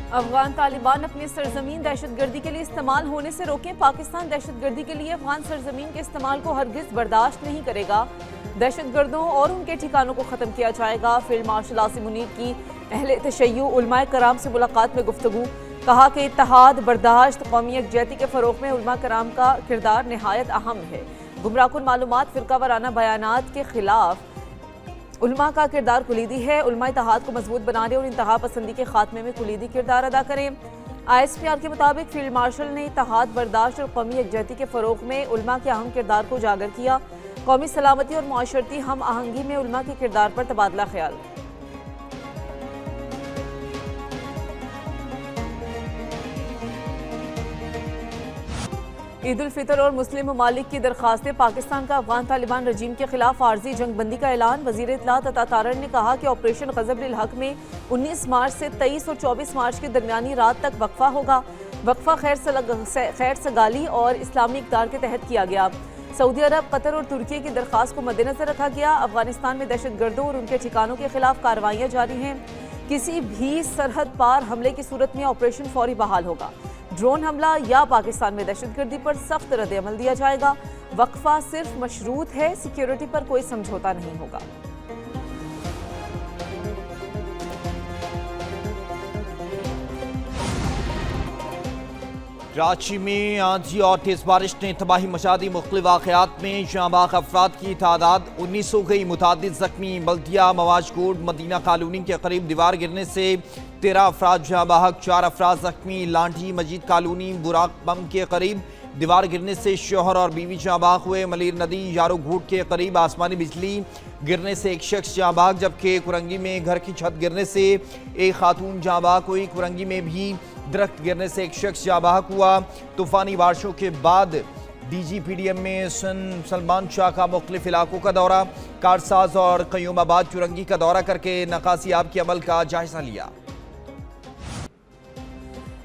अफगान तालिबान अपनी सरजमीन दहशतगर्दी के लिए इस्तेमाल होने से रोकें। पाकिस्तान दहशतगर्दी के लिए अफगान सरजमीन के इस्तेमाल को हरगिज बर्दाश्त नहीं करेगा। दहशतगर्दों और उनके ठिकानों को ख़त्म किया जाएगा। फील्ड मार्शल आसिम मुनीर की अहले तशय्युअ उलमाए कराम से मुलाकात में गुफ्तगू। कहा कि इत्तेहाद, बर्दाश्त, कौमी यकजहती के फ़रोग़ में उलमा कराम का किरदार नहायत अहम है। गुमराहकुन मालूमात, फ़िरका वाराना बयानात के खिलाफ उलमा का किरदार कुलीदी है। उलमा इत्तेहाद को मजबूत बनाने और इंतहा पसंदी के खात्मे में कुलीदी किरदार अदा करें। ISPR के मुताबिक फील्ड मार्शल ने इत्तेहाद, बर्दाश्त और कौमी यकजहती के फ़रोग़ में उलमा के अहम किरदार को उजागर किया। कौमी सलामती और मुआशरती हम आहंगी में उलमा के किरदार पर तबादला ख्याल। ईद उल फितर और मुस्लिम ममालिक की दरखास्तें। पाकिस्तान का अफगान तालिबान रजीम के खिलाफ आर्जी जंग बंदी का ऐलान। वज़ीर इत्तलात अता तारड़ ने कहा कि ऑपरेशन ग़ज़ब लिल हक़ में 19 मार्च से 23 और 24 मार्च की दरमियानी रात तक वक्फा होगा। वक्फा खैर सगाली और इस्लामी इक़दार के तहत किया गया। सऊदी अरब, कतर और तुर्की की दरख्वास्त को मद्देनजर रखा गया। अफगानिस्तान में दहशतगर्दों और उनके ठिकानों के खिलाफ कार्रवाइयाँ जारी हैं। किसी भी सरहद पार हमले की सूरत में ऑपरेशन फौरी बहाल होगा। ड्रोन हमला या पाकिस्तान में दहशतगर्दी पर सख्त रद्द-ए-अमल दिया जाएगा। वक्फा सिर्फ मशरूत है, सिक्योरिटी पर कोई समझौता नहीं होगा। कराची में आंधी और तेज बारिश ने तबाही मचा दी। मुख्तलिफ वाक़यात में जाँबाग अफराद की तादाद 19 हो गई। मुतादिद जख्मी। बल्दिया मवाजकोट मदीना कॉलोनी के करीब दीवार गिरने से 13 अफराद जाँबाग, 4 अफराद जख्मी। लांठी मजीद कॉलोनी बुराक बम के करीब दीवार गिरने से शोहर और बीवी जाँबाग हुए। मलिर नदी यारो घूट के करीब आसमानी बिजली गिरने से एक शख्स जाँबाग, जबकि कुरंगी में घर की छत गिरने से एक खातून जाँबाग हुई। कुरंगी में भी दरख्त गिरने से एक शख्स जाँबाग हुआ। तूफानी बारिशों के बाद DGPDM में सलमान शाह का मुख्तलिफ इलाकों का दौरा। कारसाज और क़य्यूमाबाद चुरंगी का दौरा करके नकासियाब के अमल का जायजा लिया।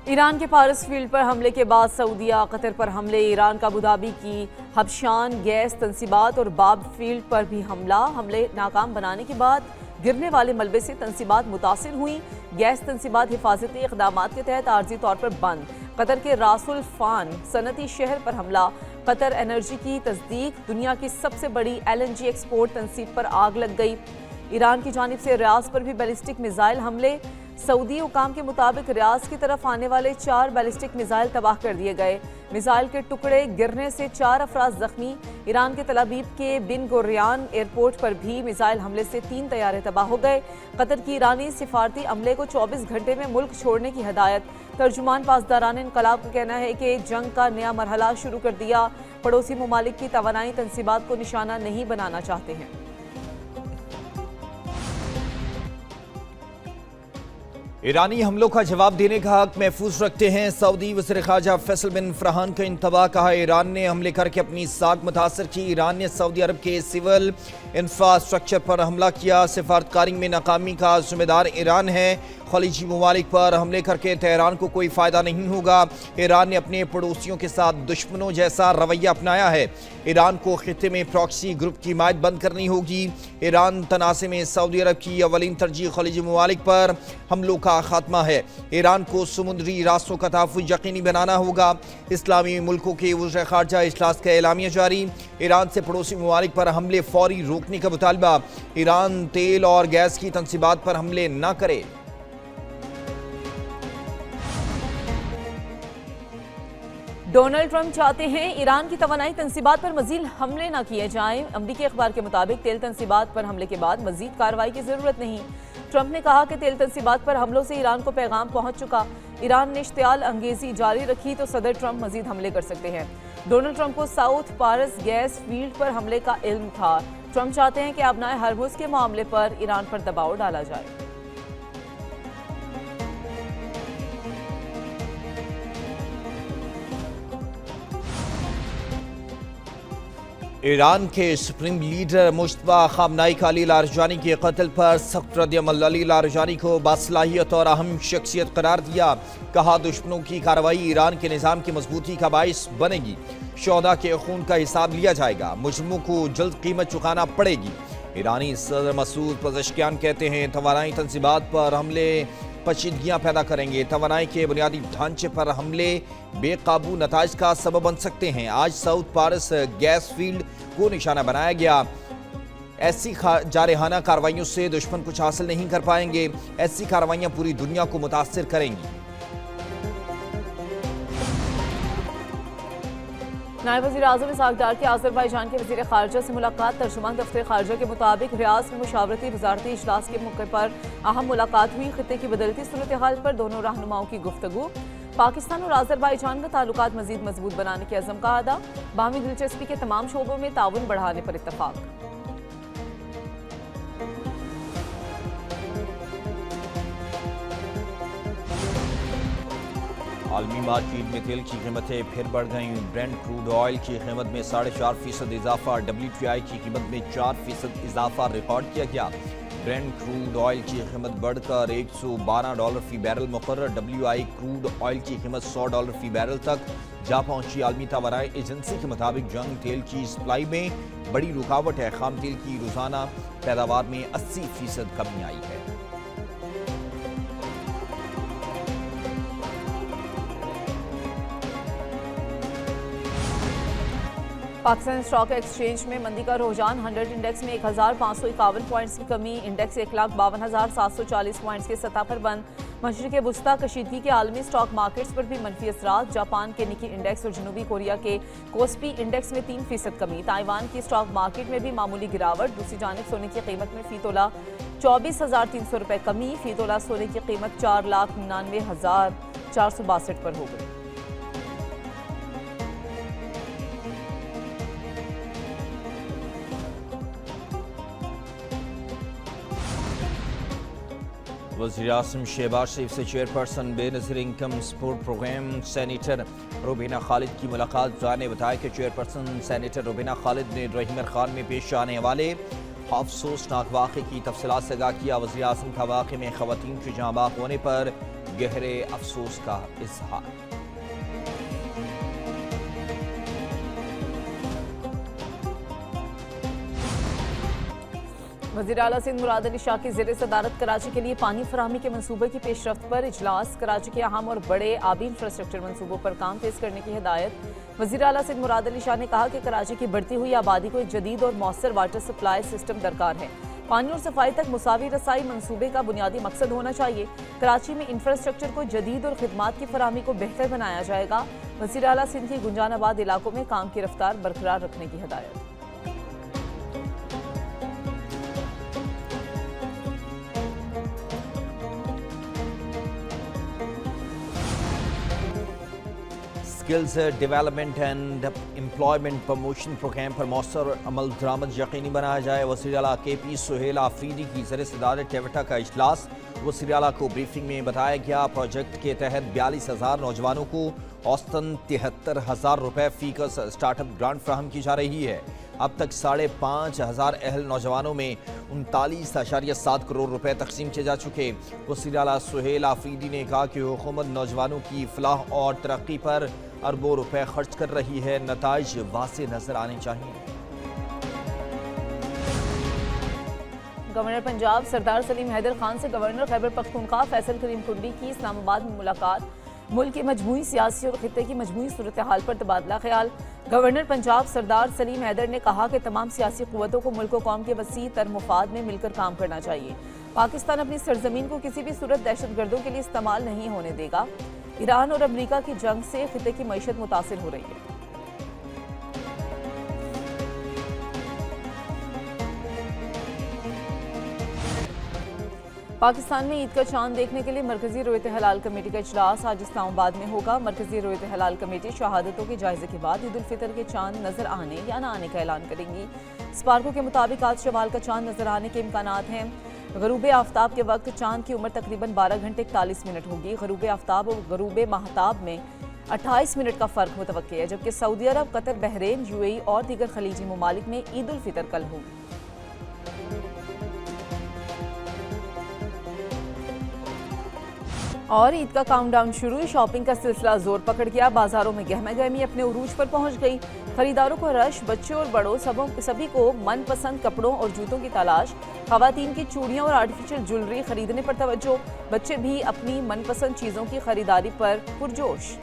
ईरान के पारस फील्ड पर हमले के बाद सऊदीया, कतर पर हमले। ईरान का अबूधाबी की हबशान गैस तंसीबात और बाब फील्ड पर भी हमले नाकाम बनाने के बाद गिरने वाले मलबे से तंसीबात मुतासिर हुई। गैस तंसीबात हिफाजती इक़दामात के तहत आर्जी तौर पर बंद। कतर के रासुल फान सनती शहर पर हमला। कतर एनर्जी की तस्दीक, दुनिया की सबसे बड़ी LNG एक्सपोर्ट तंसीब पर आग लग गई। ईरान की जानिब से रियाज पर भी बैलिस्टिक मिसाइल हमले। सऊदी हुकाम के मुताबिक रियाज की तरफ आने वाले 4 बैलिस्टिक मिसाइल तबाह कर दिए गए। मिसाइल के टुकड़े गिरने से 4 अफराद जख्मी। ईरान के तल अवीव के बिन गुरियान एयरपोर्ट पर भी मिसाइल हमले से 3 तैयारे तबाह हो गए। कतर की ईरानी सिफारती अमले को 24 घंटे में मुल्क छोड़ने की हदायत। तर्जुमान पासदारान इनकलाब का कहना है कि जंग का नया मरहला शुरू कर दिया। पड़ोसी ममालिक की तवानाई तंसीबात को निशाना नहीं बनाना चाहते हैं। ईरानी हमलों का जवाब देने का हक महफूज रखते हैं। सऊदी वज़ीर ख़ारजा फैसल बिन फरहान का इंतबा। कहा, ईरान ने हमले करके अपनी साख मुतासर की। ईरान ने सऊदी अरब के सिविल इंफ्रास्ट्रक्चर पर हमला किया। सिफारतकारी में नाकामी का जिम्मेदार ईरान है। खलीजी ममालिक पर हमले करके तेहरान को कोई फ़ायदा नहीं होगा। ईरान ने अपने पड़ोसियों के साथ दुश्मनों जैसा रवैया अपनाया है। ईरान को खित्ते में प्रॉक्सी ग्रुप की हिमायत बंद करनी होगी। ईरान तनाज़े में सऊदी अरब की अवलीन तरजीह खलीजी ममालिक पर हमलों का खात्मा है। ईरान को समुद्री रास्तों का तहफ़्फ़ुज़ यकीनी बनाना होगा। इस्लामी मुल्कों के वज़ीर ख़ारजा इजलास का एलामिया जारी। ईरान से पड़ोसी ममालिक पर हमले फौरी रोकने का मुतालबा। ईरान तेल और गैस की तंसीबात पर हमले न करे। डोनाल्ड ट्रंप चाहते हैं ईरान की तवानाई तंसीबात पर मजीद हमले न किए जाएं। अमरीकी अखबार के मुताबिक तेल तंसीबात पर हमले के बाद मजीद कार्रवाई की जरूरत नहीं। ट्रंप ने कहा कि तेल तंसीबात पर हमलों से ईरान को पैगाम पहुंच चुका। ईरान ने इश्तियाल अंगेजी जारी रखी तो सदर ट्रंप मजीद हमले कर सकते हैं। डोनाल्ड ट्रंप को साउथ पारस गैस फील्ड पर हमले का इल्म था। ट्रंप चाहते हैं कि अबनाए हरमुज के मामले पर ईरान पर दबाव डाला जाए। ईरान के सुप्रीम लीडर मुश्तबा खामनाई का अली लारजानी के कत्ल पर सख्त रद्द-ए-अमल। अली लारजानी को बासलाहियत और अहम शख्सियत करार दिया। कहा, दुश्मनों की कार्रवाई ईरान के निज़ाम की मजबूती का बाइस बनेगी। शोहदा के खून का हिसाब लिया जाएगा। मुजरिमों को जल्द कीमत चुकाना पड़ेगी। ईरानी सदर मसूद पज़ेश्कियान कहते हैं, तवानाई तंसीबात पर हमले पशीदगियां पैदा करेंगे। तवानाई के बुनियादी ढांचे पर हमले बेकाबू नताइज का सबब बन सकते हैं। आज साउथ पारस गैस फील्ड को निशाना बनाया गया। ऐसी जारहाना कार्रवाइयों से दुश्मन कुछ हासिल नहीं कर पाएंगे। ऐसी कार्रवाइयां पूरी दुनिया को मुतासिर करेंगी। नायब वज़ीर आज़म इसहाक डार की अज़रबैजान के वज़ीर ख़ारजा से मुलाकात। तर्जुमान दफ्तर ख़ारजा के मुताबिक रियाज में मुशावरती वज़ारती इजलास के मौके पर अहम मुलाकात हुई। खित्ते की बदलती सूरत हाल पर दोनों रहनुमाओं की गुफ्तगू। पाकिस्तान और अज़रबैजान का ताल्लुकात मज़ीद मजबूत बनाने के अज़म का अदा। बाहमी दिलचस्पी के तमाम शोबों में ताउन बढ़ाने पर इत्तफ़ाक़। आलमी मार्केट में तेल की कीमतें फिर बढ़ गईं। ब्रेंट क्रूड ऑयल की कीमत में 4.5% इजाफा। WTI की कीमत में 4% इजाफा रिकॉर्ड किया गया। ब्रेंट क्रूड ऑयल की कीमत बढ़कर $112 फी बैरल मुकर्रर। WI क्रूड ऑयल की कीमत $100 फी बैरल तक जा पहुंची। आलमी तवानाई एजेंसी के मुताबिक जंग तेल की सप्लाई में बड़ी रुकावट है। खाम तेल की रोजाना पैदावार में 80% कमी आई है। पाकिस्तान स्टॉक एक्सचेंज में मंदी का रुझान। 100 इंडेक्स में 1551 पॉइंट्स की कमी। इंडेक्स 1,52,740 पॉइंट्स के सतह पर बंद। मशरिक़ वुस्ता कशीदगी के आलमी स्टॉक मार्केट्स पर भी मनफी असरात। जापान के निकी इंडेक्स और जनूबी कोरिया के कोस्पी इंडेक्स में 3% कमी। ताइवान की स्टॉक मार्केट में भी मामूली गिरावट। दूसरी जानिब सोने की कीमत में फी तोला 24,300 रुपये कमी। फी तोला सोने की कीमत 4,99,462 पर हो गई। वज़ीर आज़म शहबाज शरीफ से chairperson Benazir income support programme senator Rubina Khalid की मुलाकात। वज़ार ने बताया कि चेयरपर्सन सेनेटर रुबीना खालिद ने रहीमर खान में पेश आने वाले अफसोसनाक वाक़े की तफसीलात से आगाह किया। वज़ीर आज़म का वाक़े में ख़वातीन के जाँ बाग होने पर गहरे अफसोस का इज़हार। वज़ीर आला सिंध मुराद अली शाह की ज़ेर सदारत कराची के लिए पानी फराहमी के मनसूबे की पेशरफ्त पर इजलास। कराची के अहम और बड़े आबी इंफ्रास्ट्रक्चर मनसूबों पर काम तेज़ करने की हिदायत। वज़ीर आला सिंध मुराद अली शाह ने कहा कि कराची की बढ़ती हुई आबादी को एक जदीद और मौसर वाटर सप्लाई सिस्टम दरकार है। पानी और सफाई तक मुसावी रसाई मनसूबे का बुनियादी मकसद होना चाहिए। कराची में इंफ्रास्ट्रक्चर को जदीद और खिदमात की फराहमी को बेहतर बनाया जाएगा। वज़ीर आला सिंध की गुंजानाबाद इलाकों में काम की रफ्तार बरकरार रखने की हिदायत। Skills development and employment promotion programme पर मौसर अमल दरामद यकीनी बनाया जाए। वज़ीर आला KP सुहेल आफरीदी की ज़ेर सदारत टेवटा का इजलास। वज़ीर आला को ब्रीफिंग में बताया गया प्रोजेक्ट के तहत 42,000 नौजवानों को औसतन 73,000 रुपये फ़ीकस स्टार्टअप ग्रांट फ्राहम की जा रही है। अब तक 5,500 अहल नौजवानों में 39.7 करोड़ रुपए तकसीम किए जा चुके। वज़ीर आला सुहेल आफरीदी ने कहा कि हुकूमत नौजवानों की फलाह और तरक्की पर अरबों रुपए खर्च कर रही है। नताइज वाज़ेह नजर आने चाहिए। गवर्नर पंजाब सरदार सलीम हैदर खान से गवर्नर खैबर पख्तूनख्वा फैसल करीम कुंडी की इस्लामाबाद में मुलाकात। मुल्क की मजमूई सियासी और खित्ते की मजमूई सूरत हाल पर तबादला ख्याल। गवर्नर पंजाब सरदार सलीम हैदर ने कहा कि तमाम सियासी क़ुव्वतों को मुल्क व कौम के वसी तर मुफाद में मिलकर काम करना चाहिए। पाकिस्तान अपनी सरजमीन को किसी भी सूरत दहशतगर्दों के लिए इस्तेमाल नहीं होने देगा। ईरान और अमरीका की जंग से खित्ते की मईशत मुतासिर हो रही है। पाकिस्तान में ईद का चांद देखने के लिए मरकजी रोयत हलाल कमेटी का इजलास आज इस्लामाबाद में होगा। मरकजी रोयत हलाल कमेटी शहादतों के जायजे के बाद ईद उल फितर के चांद नजर आने या न आने का ऐलान करेंगी। स्पार्को के मुताबिक आज शवाल का चांद नजर आने के इम्कानात हैं। गरूब आफ्ताब के वक्त चांद की उम्र तकरीबन 12 घंटे 41 मिनट होगी। गरूब आफ्ताब और गरूब महताब में 28 मिनट का फ़र्क मुतवक्की है, जबकि सऊदी अरब, कतर, बहरीन, UAE और दीगर खलीजी ममालिक में ईद उल फितर कल होगी। और ईद का काउंटडाउन शुरू, शॉपिंग का सिलसिला जोर पकड़ गया। बाजारों में गहमा गहमी अपने उरूज पर पहुंच गई। खरीदारों को रश, बच्चों और बड़ों सभी को मनपसंद कपड़ों और जूतों की तलाश। खवातीन की चूड़ियां और आर्टिफिशियल ज्वेलरी खरीदने पर तवज्जो। बच्चे भी अपनी मनपसंद चीजों की खरीदारी पर पुरजोश।